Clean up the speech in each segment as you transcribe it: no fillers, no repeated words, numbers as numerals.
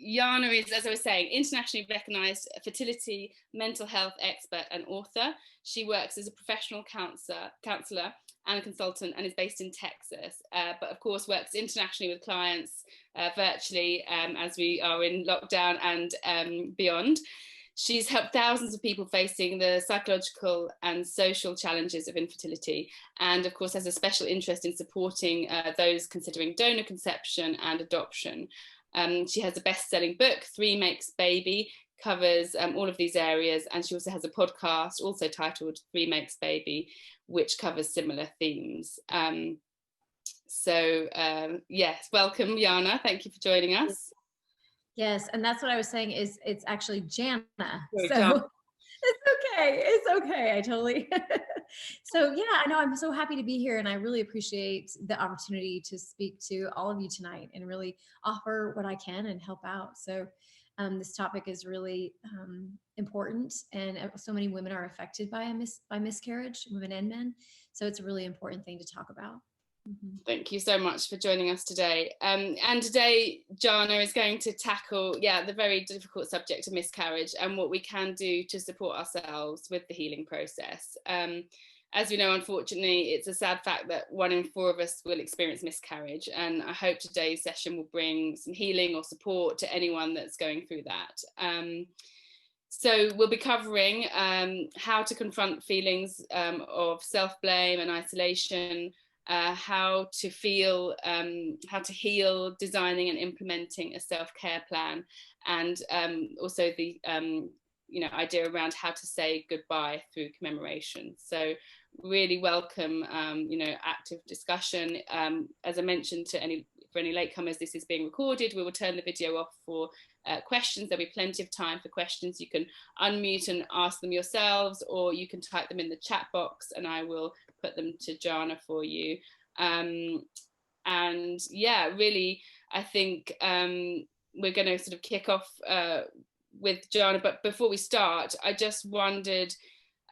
Jana is, as I was saying, internationally recognised fertility, mental health expert and author. She works as a professional counsellor and a consultant, and is based in Texas, but of course works internationally with clients virtually as we are in lockdown and beyond. She's helped thousands of people facing the psychological and social challenges of infertility, and of course has a special interest in supporting those considering donor conception and adoption. She has a best-selling book, Three Makes Baby, covers all of these areas, and she also has a podcast also titled Three Makes Baby, which covers similar themes. Yes, welcome, Jana. Thank you for joining us. Yes, and that's what I was saying, is it's actually Jana. Sorry, so Jana. It's okay. I totally. So yeah, I know, I'm so happy to be here, and I really appreciate the opportunity to speak to all of you tonight and really offer what I can and help out. So this topic is really important, and so many women are affected by miscarriage, women and men. So it's a really important thing to talk about. Mm-hmm. Thank you so much for joining us today. And today, Jana is going to tackle, the very difficult subject of miscarriage and what we can do to support ourselves with the healing process. As we know, unfortunately, it's a sad fact that 1 in 4 of us will experience miscarriage. And I hope today's session will bring some healing or support to anyone that's going through that. So we'll be covering how to confront feelings of self-blame and isolation, how to feel, how to heal, designing and implementing a self-care plan, and also the idea around how to say goodbye through commemoration. So really welcome active discussion. As I mentioned for any latecomers, this is being recorded. We will turn the video off for questions. There'll be plenty of time for questions. You can unmute and ask them yourselves, or you can type them in the chat box and I will put them to Jana for you. And yeah, really, I think we're going to sort of kick off with Jana, but before we start, I just wondered,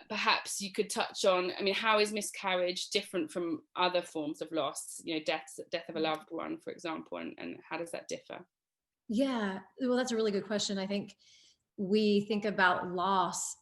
perhaps you could touch on, how is miscarriage different from other forms of loss, death of a loved one, for example, and how does that differ? Yeah, well, that's a really good question. I think we think about loss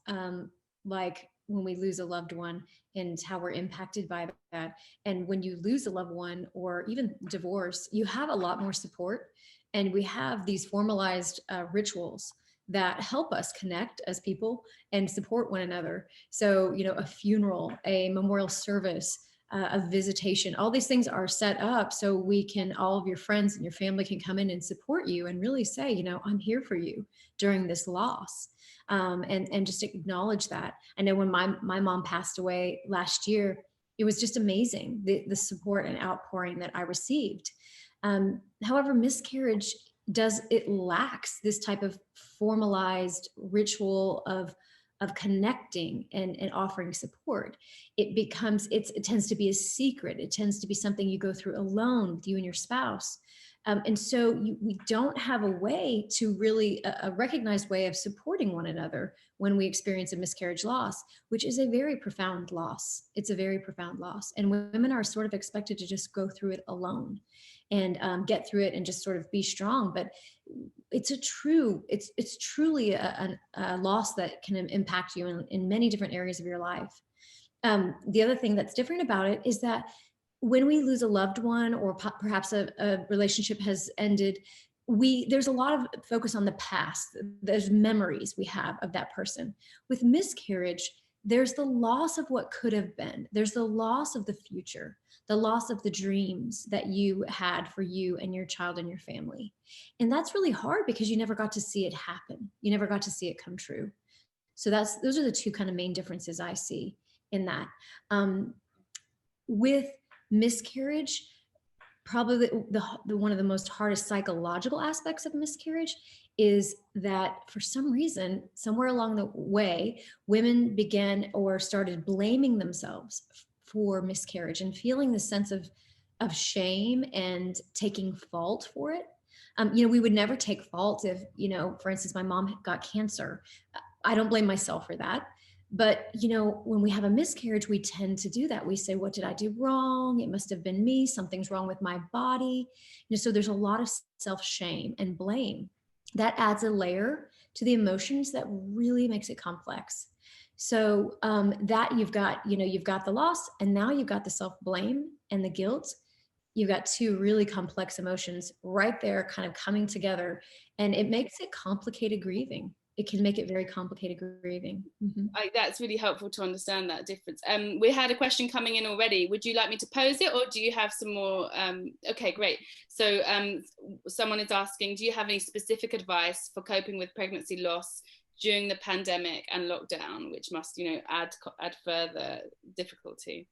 like when we lose a loved one and how we're impacted by that. And when you lose a loved one or even divorce, you have a lot more support. And we have these formalized rituals that help us connect as people and support one another. So, a funeral, a memorial service, a visitation, all these things are set up so all of your friends and your family can come in and support you and really say, I'm here for you during this loss. And just acknowledge that. I know when my mom passed away last year, it was just amazing, the support and outpouring that I received. However, miscarriage lacks this type of formalized ritual of connecting and offering support. It tends to be a secret. It tends to be something you go through alone with you and your spouse. And so we don't have a way to really, a recognized way of supporting one another when we experience a miscarriage loss, which is a very profound loss. It's a very profound loss. And women are sort of expected to just go through it alone and get through it and just sort of be strong. But it's truly a loss that can impact you in many different areas of your life. The other thing that's different about it is that when we lose a loved one, or perhaps a relationship has ended, there's a lot of focus on the past. There's memories we have of that person. With miscarriage, there's the loss of what could have been. There's the loss of the future, the loss of the dreams that you had for you and your child and your family. And that's really hard because you never got to see it happen. You never got to see it come true. So those are the two kind of main differences I see in that. With miscarriage, probably the one of the most hardest psychological aspects of miscarriage is that for some reason, somewhere along the way, women began or started blaming themselves for miscarriage and feeling the sense of shame and taking fault for it. We would never take fault if, for instance, my mom got cancer. I don't blame myself for that. But, when we have a miscarriage, we tend to do that. We say, what did I do wrong? It must have been me. Something's wrong with my body. So there's a lot of self-shame and blame that adds a layer to the emotions that really makes it complex. So that you've got, you've got the loss, and now you've got the self-blame and the guilt. You've got two really complex emotions right there kind of coming together, and it makes it complicated grieving. It can make it very complicated grieving. Mm-hmm. That's really helpful to understand that difference. We had a question coming in already. Would you like me to pose it, or do you have some more? Okay, great. So someone is asking, do you have any specific advice for coping with pregnancy loss during the pandemic and lockdown, which must, add further difficulty?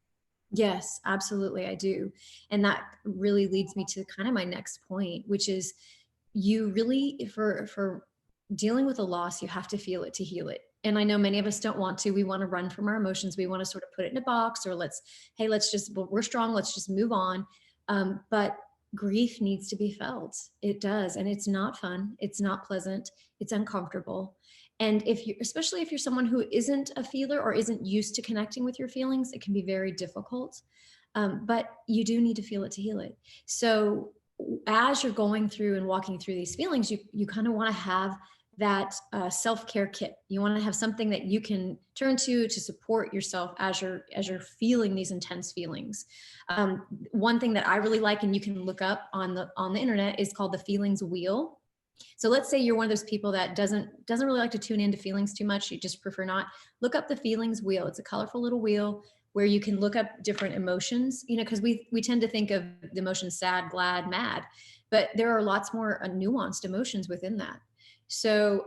Yes, absolutely, I do. And that really leads me to kind of my next point, which is you really, for dealing with a loss, you have to feel it to heal it. And I know many of us don't want to. We want to run from our emotions. We want to sort of put it in a box, or let's just, well, we're strong, let's just move on. But grief needs to be felt. It does. And it's not fun. It's not pleasant. It's uncomfortable. And especially if you're someone who isn't a feeler or isn't used to connecting with your feelings, it can be very difficult. But you do need to feel it to heal it. So as you're going through and walking through these feelings, you kind of want to have that self-care kit. You want to have something that you can turn to support yourself as you're feeling these intense feelings. One thing that I really like, and you can look up on the internet, is called the feelings wheel. So let's say you're one of those people that doesn't really like to tune into feelings too much. You just prefer not. Look up the feelings wheel. It's a colorful little wheel where you can look up different emotions, because we tend to think of the emotions sad, glad, mad, but there are lots more nuanced emotions within that. So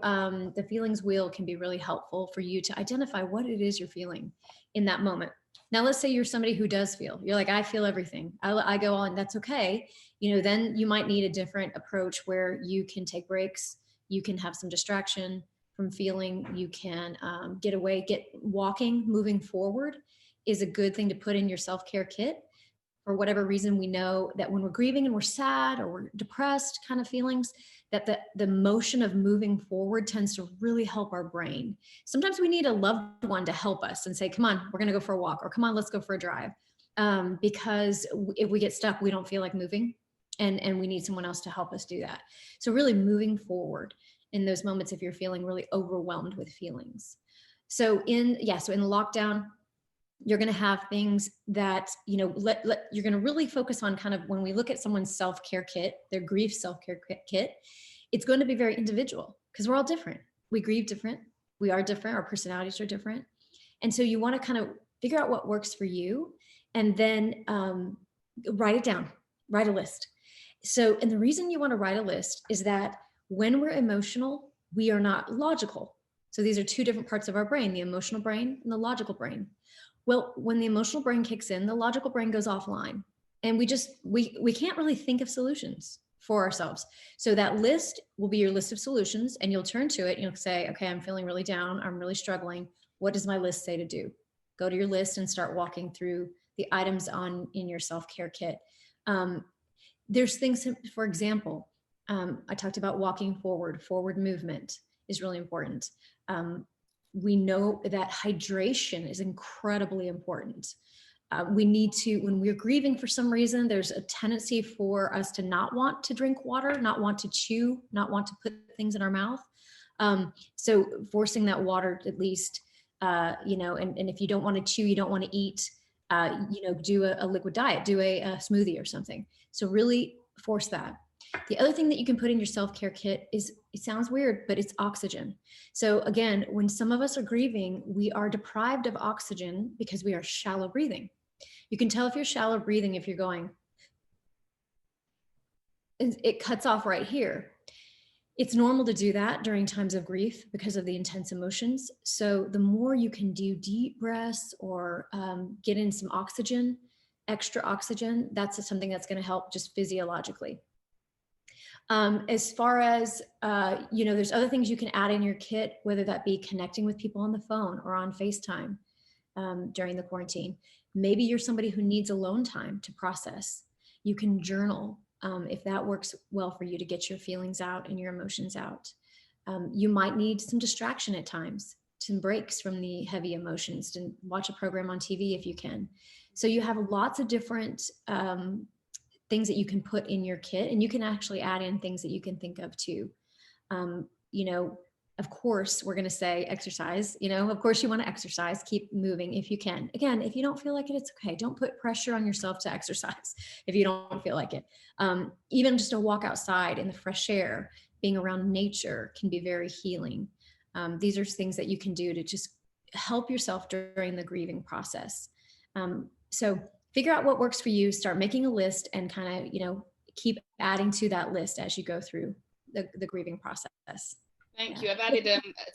the feelings wheel can be really helpful for you to identify what it is you're feeling in that moment. Now, let's say you're somebody who does feel, you're like, I feel everything. I go on, that's okay. Then you might need a different approach where you can take breaks. You can have some distraction from feeling. You can get away, get walking, moving forward is a good thing to put in your self-care kit. For whatever reason, we know that when we're grieving and we're sad or we're depressed kind of feelings, that the motion of moving forward tends to really help our brain. Sometimes we need a loved one to help us and say, come on, we're going to go for a walk, or come on, let's go for a drive. Because if we get stuck, we don't feel like moving, and we need someone else to help us do that. So really moving forward in those moments if you're feeling really overwhelmed with feelings. So in the lockdown, you're going to have things that, you're going to really focus on kind of when we look at someone's self-care kit, their grief self-care kit, it's going to be very individual because we're all different. We grieve different. We are different. Our personalities are different. And so you want to kind of figure out what works for you, and then write it down, write a list. So, and the reason you want to write a list is that when we're emotional, we are not logical. So these are two different parts of our brain, the emotional brain and the logical brain. Well, when the emotional brain kicks in, the logical brain goes offline, and we can't really think of solutions for ourselves. So that list will be your list of solutions, and you'll turn to it and you'll say, okay, I'm feeling really down. I'm really struggling. What does my list say to do? Go to your list and start walking through the items in your self-care kit. There's things, for example, I talked about walking forward movement is really important. We know that hydration is incredibly important. We need to, when we're grieving for some reason, there's a tendency for us to not want to drink water, not want to chew, not want to put things in our mouth. So forcing that water at least, and if you don't want to chew, you don't want to eat, do a liquid diet, do a smoothie or something. So really force that. The other thing that you can put in your self-care kit is, it sounds weird, but it's oxygen. So again, when some of us are grieving, we are deprived of oxygen because we are shallow breathing. You can tell if you're shallow breathing if you're going, it cuts off right here. It's normal to do that during times of grief because of the intense emotions. So the more you can do deep breaths or get in some oxygen, extra oxygen, that's something that's going to help just physiologically. As far as, there's other things you can add in your kit, whether that be connecting with people on the phone or on FaceTime during the quarantine. Maybe you're somebody who needs alone time to process. You can journal if that works well for you to get your feelings out and your emotions out. You might need some distraction at times, some breaks from the heavy emotions, to watch a program on TV if you can. So you have lots of different things that you can put in your kit, and you can actually add in things that you can think of too. You know, of course, we're going to say exercise, you know, of course you want to exercise, keep moving if you can. Again, if you don't feel like it, it's okay. Don't put pressure on yourself to exercise if you don't feel like it. Even just a walk outside in the fresh air, being around nature can be very healing. These are things that you can do to just help yourself during the grieving process. So figure out what works for you, start making a list, and kind of, you know, keep adding to that list as you go through the grieving process. Thank you. I've added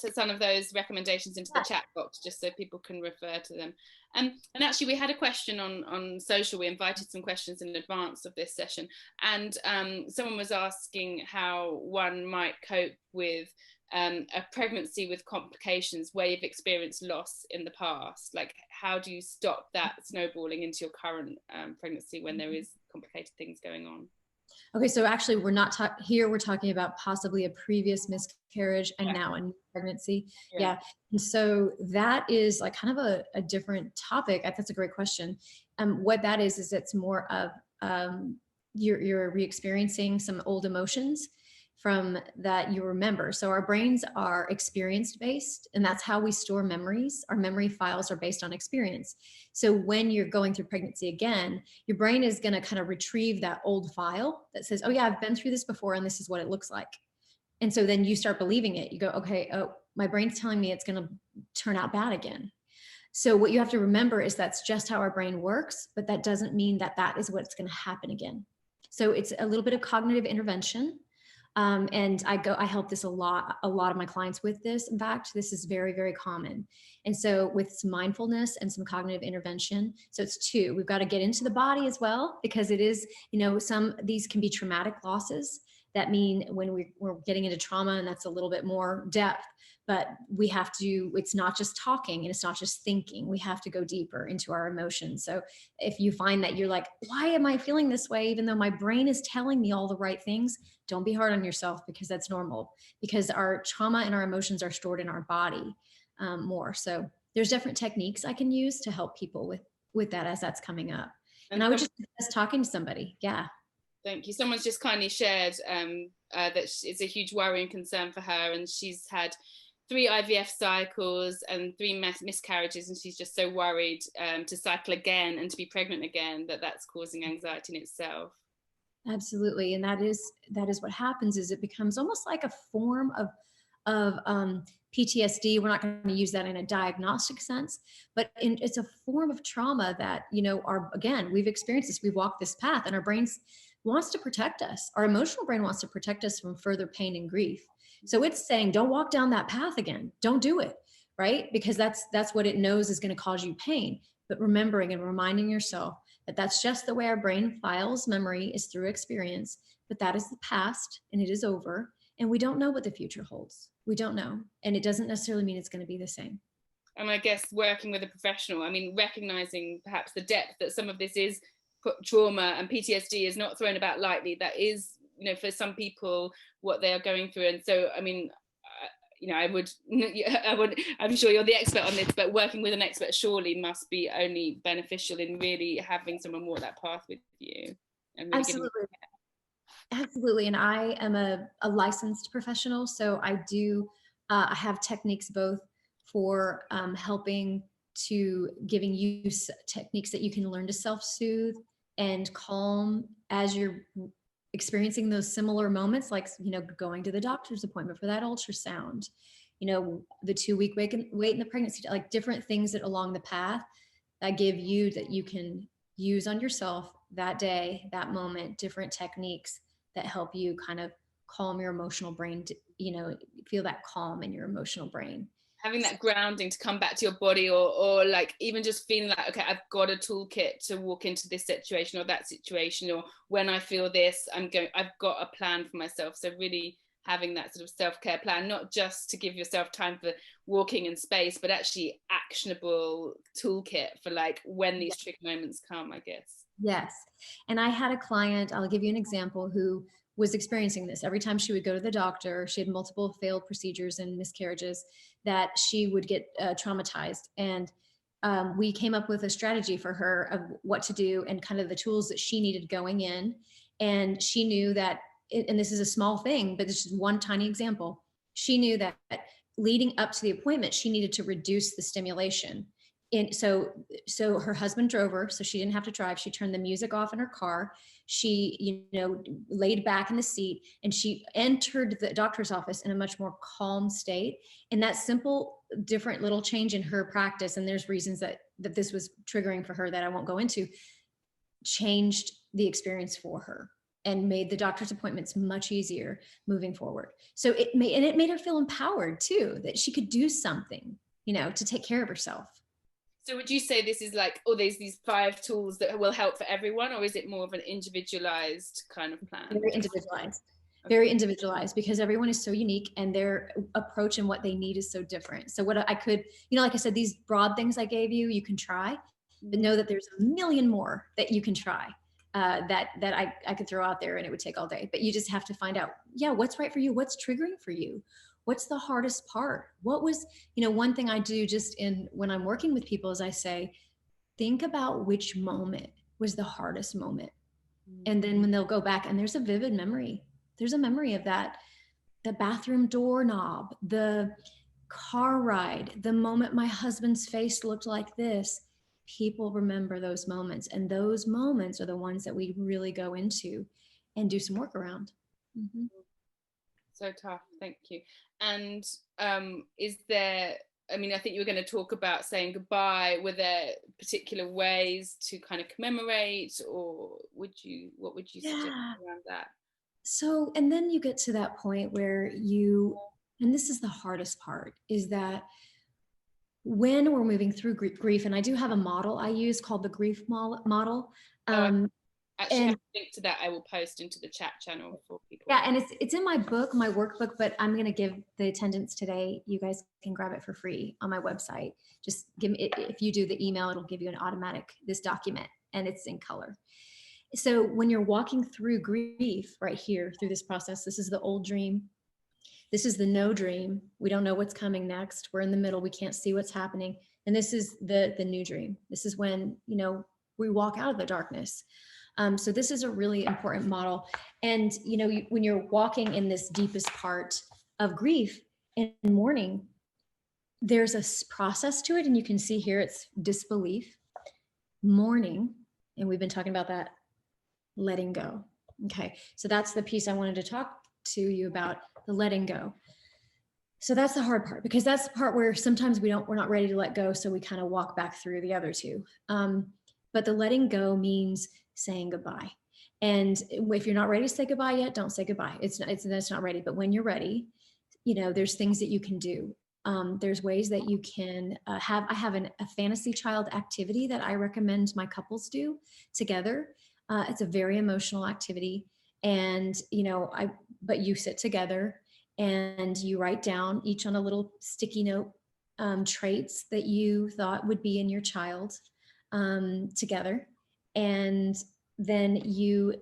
to some of those recommendations into the chat box just so people can refer to them. And actually, we had a question on social. We invited some questions in advance of this session, and someone was asking how one might cope with a pregnancy with complications where you've experienced loss in the past. Like, how do you stop that snowballing into your current pregnancy when there is complicated things going on? Okay, so actually we're not here, we're talking about possibly a previous miscarriage and now a new pregnancy. Yeah. And so that is like kind of a different topic. That's a great question. What that is it's more of you're re-experiencing some old emotions from that you remember. So our brains are experience based, and that's how we store memories. Our memory files are based on experience. So when you're going through pregnancy again, your brain is going to kind of retrieve that old file that says, oh yeah, I've been through this before and this is what it looks like. And so then you start believing it. You go, okay, oh, my brain's telling me it's going to turn out bad again. So what you have to remember is that's just how our brain works, but that doesn't mean that that is what's going to happen again. So it's a little bit of cognitive intervention. And I help this a lot of my clients with this. In fact, this is very, very common. And so with some mindfulness and some cognitive intervention, so it's two, we've got to get into the body as well, because it is, you know, these can be traumatic losses that mean when we're getting into trauma, and that's a little bit more depth, but we have to, it's not just talking and it's not just thinking, we have to go deeper into our emotions. So if you find that you're like, why am I feeling this way? Even though my brain is telling me all the right things, don't be hard on yourself, because that's normal, because our trauma and our emotions are stored in our body more. So there's different techniques I can use to help people with that as that's coming up. And I would just suggest talking to somebody. Yeah. Thank you. Someone's just kindly shared that it's a huge worry and concern for her, and she's had 3 IVF cycles and 3 miscarriages, and she's just so worried to cycle again and to be pregnant again, that's causing anxiety in itself. Absolutely. And that is what happens, is it becomes almost like a form of PTSD. We're not going to use that in a diagnostic sense, but it's a form of trauma that, you know, again, we've experienced this, we've walked this path, and our brains wants to protect us. Our emotional brain wants to protect us from further pain and grief. So it's saying, don't walk down that path again. Don't do it. Right. Because that's what it knows is going to cause you pain. But remembering and reminding yourself that that's just the way our brain files memory, is through experience, but that is the past and it is over. And we don't know what the future holds. We don't know. And it doesn't necessarily mean it's going to be the same. And I guess working with a professional, I mean, recognizing perhaps the depth that some of this is trauma, and PTSD is not thrown about lightly. That is, you know, for some people what they are going through. And so, I mean, you know, I'm sure you're the expert on this, but working with an expert surely must be only beneficial in really having someone walk that path with you. And really Absolutely. And I am a licensed professional. So I have techniques both for helping to giving you techniques that you can learn to self-soothe and calm as you're experiencing those similar moments, like, you know, going to the doctor's appointment for that ultrasound, you know, the 2-week wait in the pregnancy, like different things that along the path that give you, that you can use on yourself that day, that moment, different techniques that help you kind of calm your emotional brain, to, you know, feel that calm in your emotional brain. Having that grounding to come back to your body, or like even just feeling like, okay, I've got a toolkit to walk into this situation or that situation, or when I feel this, I've got a plan for myself. So really having that sort of self-care plan, not just to give yourself time for walking in space, but actually actionable toolkit for like when these tricky moments come, I guess. Yes. And I had a client, I'll give you an example, who was experiencing this. Every time she would go to the doctor, she had multiple failed procedures and miscarriages, that she would get traumatized. And we came up with a strategy for her of what to do and kind of the tools that she needed going in. And she knew that and this is a small thing, but this is one tiny example. She knew that leading up to the appointment, she needed to reduce the stimulation. And so her husband drove her, so she didn't have to drive. She turned the music off in her car. She, laid back in the seat, and she entered the doctor's office in a much more calm state. And that simple, different little change in her practice, and there's reasons that this was triggering for her that I won't go into, changed the experience for her and made the doctor's appointments much easier moving forward. So it made her feel empowered too, that she could do something, to take care of herself. So would you say this is like, there's these 5 tools that will help for everyone, or is it more of an individualized kind of plan? Very individualized. Very individualized, because everyone is so unique and their approach and what they need is so different. So what I could, like I said, these broad things I gave you, you can try, but know that there's a million more that you can try. That I could throw out there and it would take all day, but you just have to find out, what's right for you, what's triggering for you, what's the hardest part, what was, one thing I do just when I'm working with people is I say, think about which moment was the hardest moment. And then when they'll go back and there's a vivid memory, there's a memory of that, the bathroom doorknob, the car ride, the moment my husband's face looked like this. People remember those moments, and those moments are the ones that we really go into and do some work around. Mm-hmm. So tough. Thank you. And is there, I think you were going to talk about saying goodbye. Were there particular ways to kind of commemorate, or what would you suggest around that? So, and then you get to that point where and this is the hardest part, is that when we're moving through grief, and I do have a model I use called the grief model. Actually, have a link to that I will post into the chat channel for people. Yeah, and it's in my book, my workbook, but I'm going to give the attendance today. You guys can grab it for free on my website. Just give me, if you do the email, it'll give you an automatic, this document, and it's in color. So when you're walking through grief right here, through this process, this is the old dream. This is the no dream. We don't know what's coming next. We're in the middle. We can't see what's happening. And this is the new dream. This is when, we walk out of the darkness. So this is a really important model. And, when you're walking in this deepest part of grief and mourning, there's a process to it. And you can see here, it's disbelief, mourning. And we've been talking about that, letting go. Okay. So that's the piece I wanted to talk to you about, the letting go. So that's the hard part, because that's the part where sometimes we're not ready to let go. So we kind of walk back through the other two. But the letting go means saying goodbye. And if you're not ready to say goodbye yet, don't say goodbye. It's not ready. But when you're ready, there's things that you can do. There's ways that you can I have a fantasy child activity that I recommend my couples do together. It's a very emotional activity. And, but you sit together and you write down each on a little sticky note, traits that you thought would be in your child, together. And then you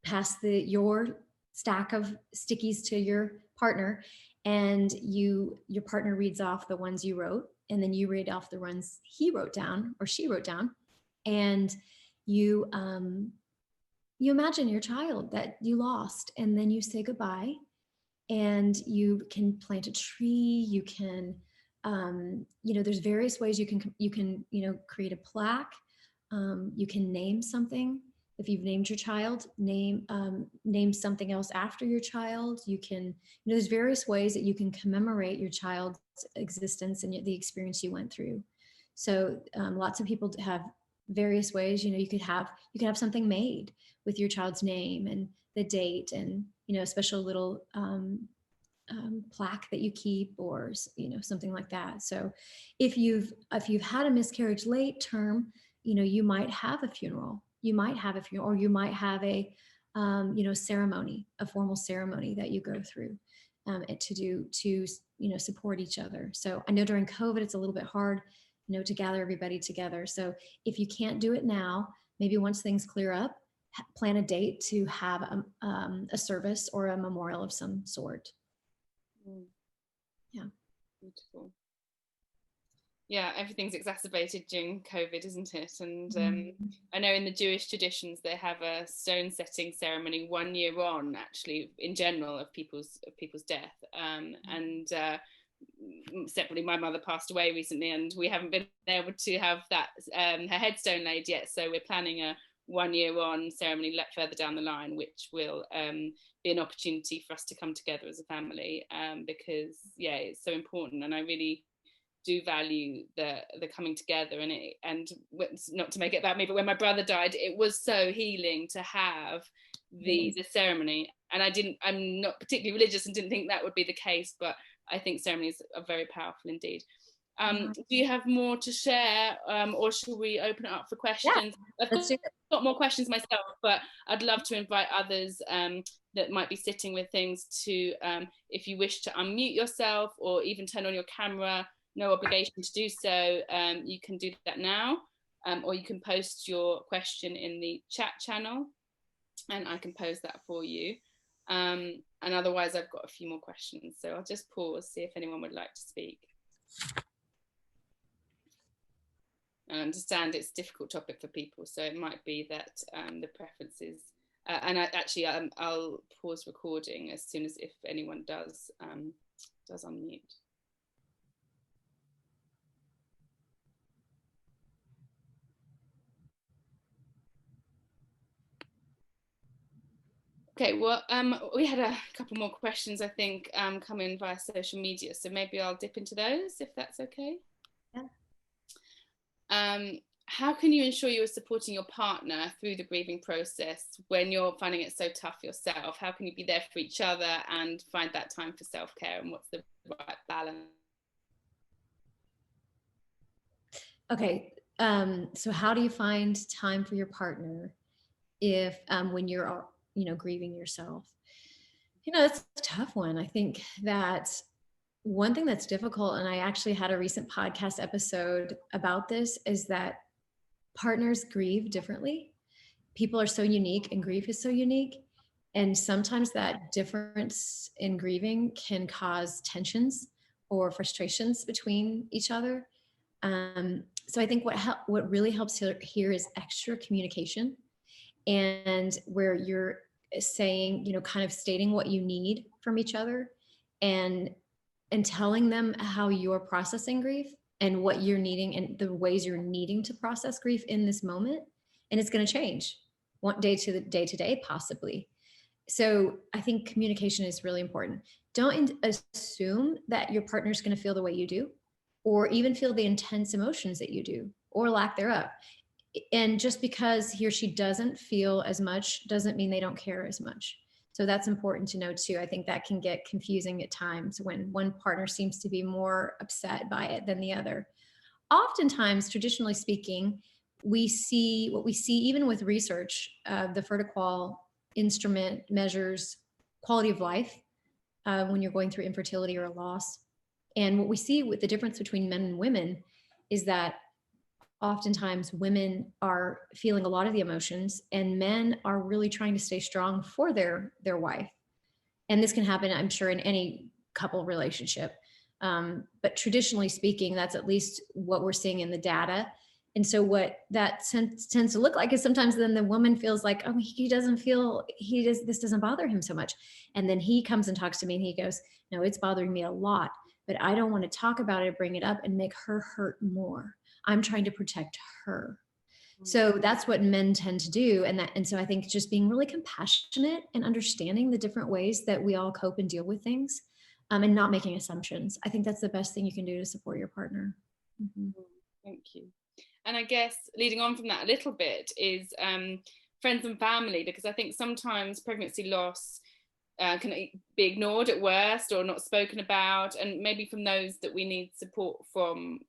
pass your stack of stickies to your partner, and your partner reads off the ones you wrote, and then you read off the ones he wrote down or she wrote down. And you imagine your child that you lost, and then you say goodbye, and you can plant a tree. You can, there's various ways you can, create a plaque. You can name something. If you've named your child, name something else after your child. You can, there's various ways that you can commemorate your child's existence and the experience you went through. So lots of people have various ways. You could have something made with your child's name and the date, and a special little plaque that you keep, or something like that. So if you've had a miscarriage late term, you might have a funeral. Or you might have a ceremony, a formal ceremony that you go through to support each other. So I know during COVID it's a little bit hard to gather everybody together. So if you can't do it now, maybe once things clear up, plan a date to have a service or a memorial of some sort. Yeah. Beautiful. Yeah, everything's exacerbated during COVID, isn't it? And I know in the Jewish traditions they have a stone setting ceremony 1 year on, actually, in general, of people's death. And separately, my mother passed away recently, and we haven't been able to have that her headstone laid yet. So we're planning a 1 year on ceremony further down the line, which will be an opportunity for us to come together as a family, because yeah, it's so important, and I really do value the coming together. And not to make it about me, but when my brother died, it was so healing to have the ceremony. And I'm not particularly religious and didn't think that would be the case, but I think ceremonies are very powerful indeed. Do you have more to share, or should we open it up for questions? Yeah, I've got more questions myself, but I'd love to invite others that might be sitting with things to, if you wish to unmute yourself or even turn on your camera, no obligation to do so. You can do that now, or you can post your question in the chat channel and I can pose that for you. And otherwise I've got a few more questions, so I'll just pause, see if anyone would like to speak. I understand it's a difficult topic for people, so it might be that the preferences, I'll pause recording as soon as if anyone does unmute. Okay, well, we had a couple more questions, I think, come in via social media, so maybe I'll dip into those, if that's okay. Yeah. How can you ensure you are supporting your partner through the grieving process when you're finding it so tough yourself? How can you be there for each other and find that time for self-care, and what's the right balance? Okay, so how do you find time for your partner if when you're grieving yourself? It's a tough one. I think that one thing that's difficult, and I actually had a recent podcast episode about this, is that partners grieve differently. People are so unique, and grief is so unique. And sometimes that difference in grieving can cause tensions or frustrations between each other. So I think what really helps here is extra communication, and where you're saying, kind of stating what you need from each other, and telling them how you're processing grief and what you're needing and the ways you're needing to process grief in this moment. And it's going to change one day to day, possibly. So I think communication is really important. Don't assume that your partner's going to feel the way you do, or even feel the intense emotions that you do, or lack thereof. And just because he or she doesn't feel as much doesn't mean they don't care as much. So that's important to know too. I think that can get confusing at times when one partner seems to be more upset by it than the other. Oftentimes, traditionally speaking, we see even with research, the Fertility instrument measures quality of life when you're going through infertility or a loss. And what we see with the difference between men and women is that oftentimes women are feeling a lot of the emotions, and men are really trying to stay strong for their wife. And this can happen, I'm sure, in any couple relationship. But traditionally speaking, that's at least what we're seeing in the data. And so what that tends to look like is sometimes then the woman feels like, oh, this doesn't bother him so much. And then he comes and talks to me and he goes, no, it's bothering me a lot, but I don't want to talk about it, bring it up and make her hurt more. I'm trying to protect her. So that's what men tend to do. And so I think just being really compassionate and understanding the different ways that we all cope and deal with things, and not making assumptions. I think that's the best thing you can do to support your partner. Mm-hmm. Thank you. And I guess leading on from that a little bit is friends and family, because I think sometimes pregnancy loss can be ignored at worst or not spoken about, and maybe from those that we need support from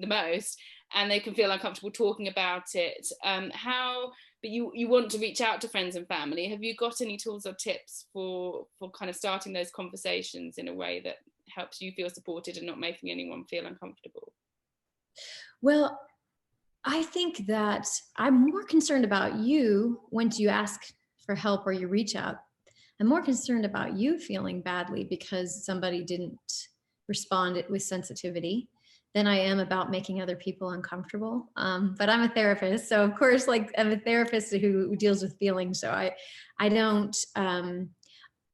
the most, and they can feel uncomfortable talking about it. But you want to reach out to friends and family. Have you got any tools or tips for kind of starting those conversations in a way that helps you feel supported and not making anyone feel uncomfortable? Well, I think that I'm more concerned about you once you ask for help or you reach out. I'm more concerned about you feeling badly because somebody didn't respond with sensitivity than I am about making other people uncomfortable. But I'm a therapist. So of course, like I'm a therapist who deals with feelings. So I don't,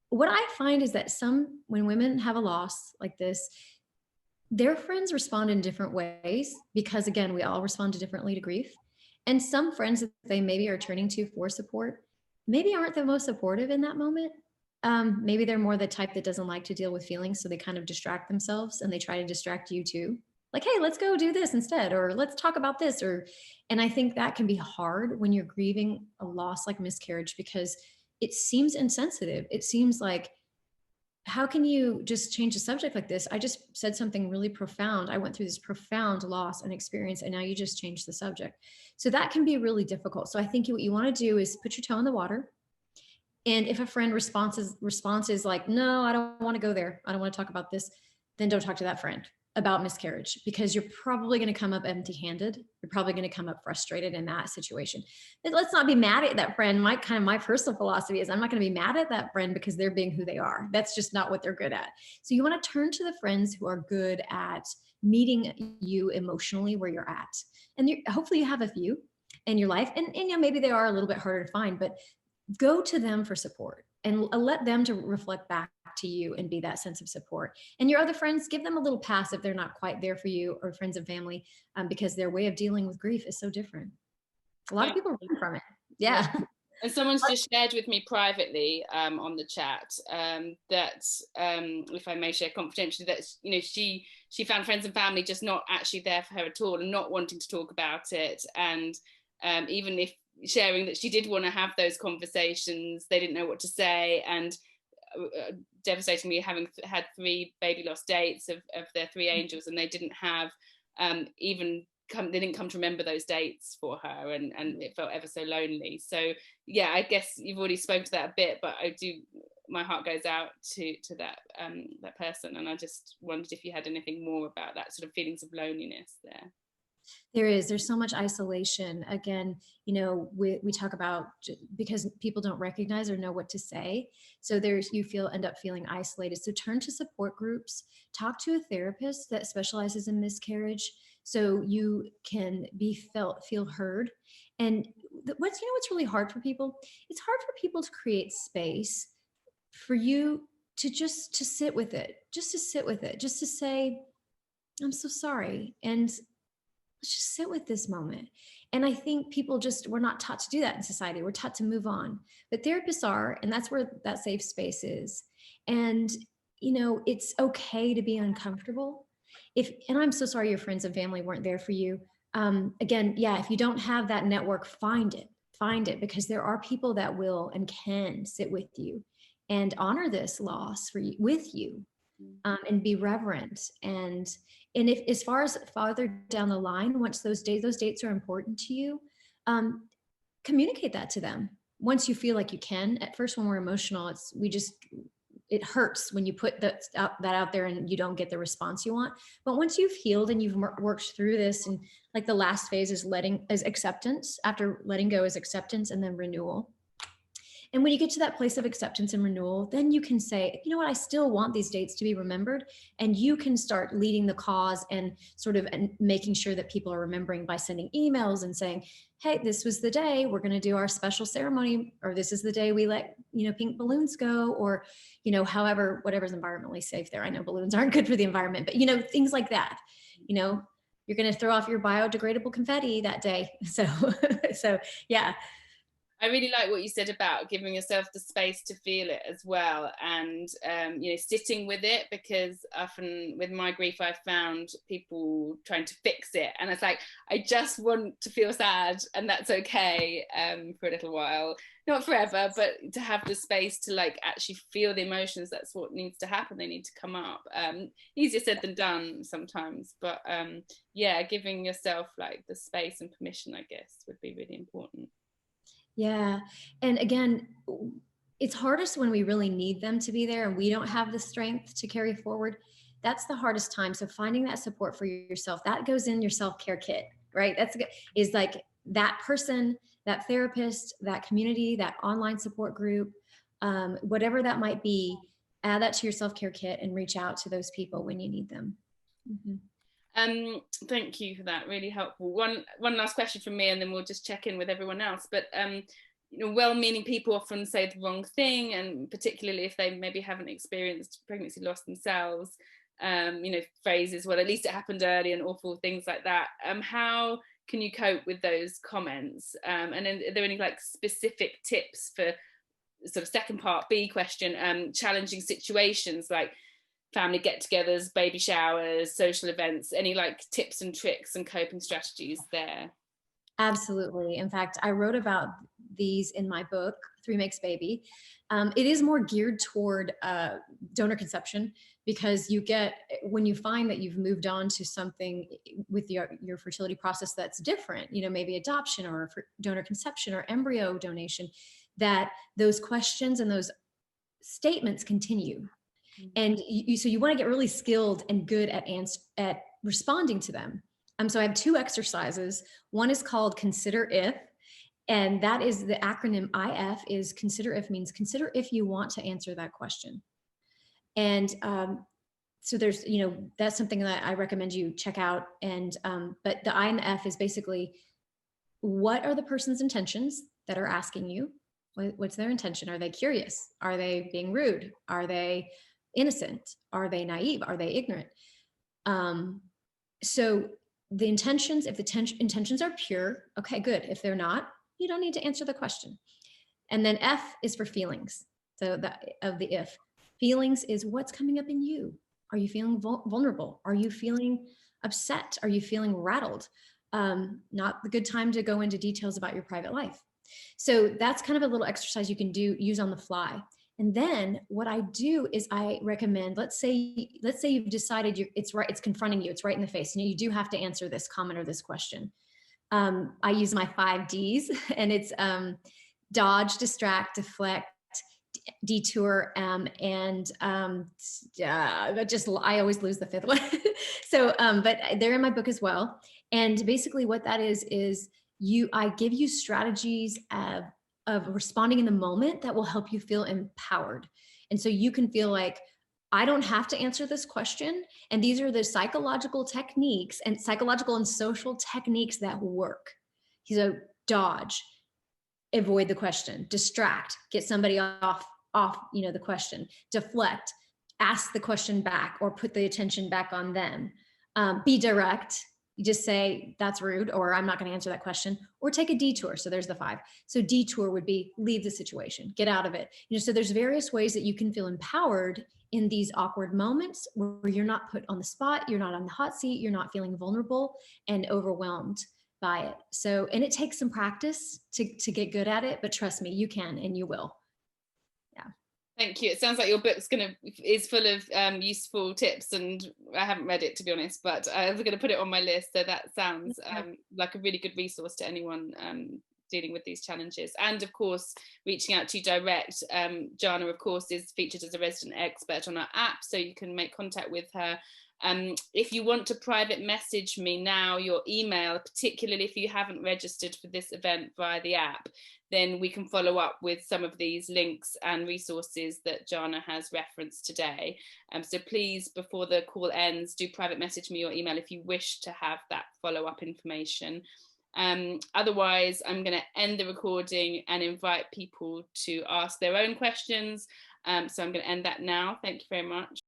what I find is that when women have a loss like this, their friends respond in different ways because again, we all respond differently to grief. And some friends that they maybe are turning to for support, maybe aren't the most supportive in that moment. Maybe they're more the type that doesn't like to deal with feelings. So they kind of distract themselves and they try to distract you too. Like, hey, let's go do this instead, or let's talk about this. And I think that can be hard when you're grieving a loss like miscarriage because it seems insensitive. It seems like, how can you just change a subject like this? I just said something really profound. I went through this profound loss and experience, and now you just changed the subject. So that can be really difficult. So I think what you want to do is put your toe in the water. And if a friend response is like, no, I don't want to go there, I don't want to talk about this, then don't talk to that friend about miscarriage, because you're probably going to come up empty-handed. You're probably going to come up frustrated in that situation. And let's not be mad at that friend. My personal philosophy is I'm not going to be mad at that friend because they're being who they are. That's just not what they're good at. So you want to turn to the friends who are good at meeting you emotionally where you're at. And hopefully you have a few in your life, and maybe they are a little bit harder to find, but go to them for support and let them to reflect back to you and be that sense of support. And your other friends, give them a little pass if they're not quite there for you, or friends and family, because their way of dealing with grief is so different. A lot of people learn from it. Yeah. And someone's just shared with me privately on the chat that, if I may share confidentially, that she found friends and family just not actually there for her at all and not wanting to talk about it. And even if sharing that she did want to have those conversations, they didn't know what to say. And devastatingly, having had 3 baby loss dates of their 3 angels, and they didn't have they didn't come to remember those dates for her, and it felt ever so lonely. So yeah, I guess you've already spoken to that a bit, but my heart goes out to that person, and I just wondered if you had anything more about that sort of feelings of loneliness there. There's so much isolation. Again, we talk about, because people don't recognize or know what to say. So end up feeling isolated. So turn to support groups, talk to a therapist that specializes in miscarriage, so you can feel heard. And what's really hard for people? It's hard for people to create space for you to sit with it, just to say, I'm so sorry. And let's just sit with this moment. And I think we're not taught to do that in society. We're taught to move on, but therapists are, and that's where that safe space is. And, it's okay to be uncomfortable. And I'm so sorry your friends and family weren't there for you. Again, yeah, if you don't have that network, find it, because there are people that will and can sit with you and honor this loss with you, and be reverent. And if, as far as farther down the line, once those dates are important to you, communicate that to them once you feel like you can. At first, when we're emotional, it hurts when you put that out there and you don't get the response you want. But once you've healed and you've worked through this, and like the last phase is acceptance. After letting go is acceptance, and then renewal. And when you get to that place of acceptance and renewal, then you can say, you know what, I still want these dates to be remembered. And you can start leading the cause and sort of making sure that people are remembering by sending emails and saying, hey, this was the day we're going to do our special ceremony, or this is the day we let, pink balloons go, or, whatever's environmentally safe there. I know balloons aren't good for the environment, but, things like that, you're going to throw off your biodegradable confetti that day. So yeah. I really like what you said about giving yourself the space to feel it as well, and sitting with it, because often with my grief I've found people trying to fix it, and it's like, I just want to feel sad, and that's okay for a little while, not forever, but to have the space to actually feel the emotions. That's what needs to happen. They need to come up. Easier said than done sometimes, but giving yourself the space and permission, I guess, would be really important. Yeah. And again, it's hardest when we really need them to be there and we don't have the strength to carry forward. That's the hardest time. So finding that support for yourself, that goes in your self-care kit, right? Is like that person, that therapist, that community, that online support group, whatever that might be, add that to your self-care kit and reach out to those people when you need them. Mm-hmm. Thank you for that, really helpful. One last question from me, and then we'll just check in with everyone else. But well-meaning people often say the wrong thing, and particularly if they maybe haven't experienced pregnancy loss themselves, phrases, well, at least it happened early, and awful things like that. How can you cope with those comments? And then are there any like specific tips for sort of second part B question, challenging situations like family get-togethers, baby showers, social events? Any like tips and tricks and coping strategies there? Absolutely. In fact, I wrote about these in my book, Three Makes Baby. It is more geared toward donor conception, because when you find that you've moved on to something with your fertility process that's different, maybe adoption or donor conception or embryo donation, that those questions and those statements continue. And so you want to get really skilled and good at responding to them. So I have two exercises. One is called Consider If, and that is the acronym IF. Is consider if means consider if you want to answer that question. And so there's, that's something that I recommend you check out. And but the I and the F is basically, what are the person's intentions that are asking you? What's their intention? Are they curious? Are they being rude? Are they innocent? Are they naive? Are they ignorant? So the intentions, if the intentions are pure, okay, good. If they're not, you don't need to answer the question. And then F is for feelings. So of the if. Feelings is what's coming up in you. Are you feeling vulnerable? Are you feeling upset? Are you feeling rattled? Not the good time to go into details about your private life. So that's kind of a little exercise you can use on the fly. And then what I do is I recommend, let's say you've decided it's confronting you, it's right in the face. You do have to answer this comment or this question. I use my 5 Ds, and it's dodge, distract, deflect, detour, and I always lose the 5th one. So, but they're in my book as well. And basically what that is I give you strategies of responding in the moment that will help you feel empowered. And so you can feel like, I don't have to answer this question. And these are the psychological techniques and psychological and social techniques that work. So dodge, avoid the question, distract, get somebody off, the question, deflect, ask the question back or put the attention back on them. Be direct. You just say, that's rude, or I'm not going to answer that question, or take a detour. So there's the 5. So detour would be leave the situation, get out of it. So there's various ways that you can feel empowered in these awkward moments where you're not put on the spot, you're not on the hot seat, you're not feeling vulnerable and overwhelmed by it. So, and it takes some practice to get good at it, but trust me, you can and you will. Yeah. Thank you. It sounds like your book's is full of useful tips, and I haven't read it, to be honest, but I'm going to put it on my list. So that sounds like a really good resource to anyone dealing with these challenges. And of course, reaching out to you direct. Jana, of course, is featured as a resident expert on our app, so you can make contact with her. If you want to private message me now, your email, particularly if you haven't registered for this event via the app, then we can follow up with some of these links and resources that Jana has referenced today. So please, before the call ends, do private message me your email if you wish to have that follow-up information. Otherwise, I'm going to end the recording and invite people to ask their own questions. So I'm going to end that now. Thank you very much.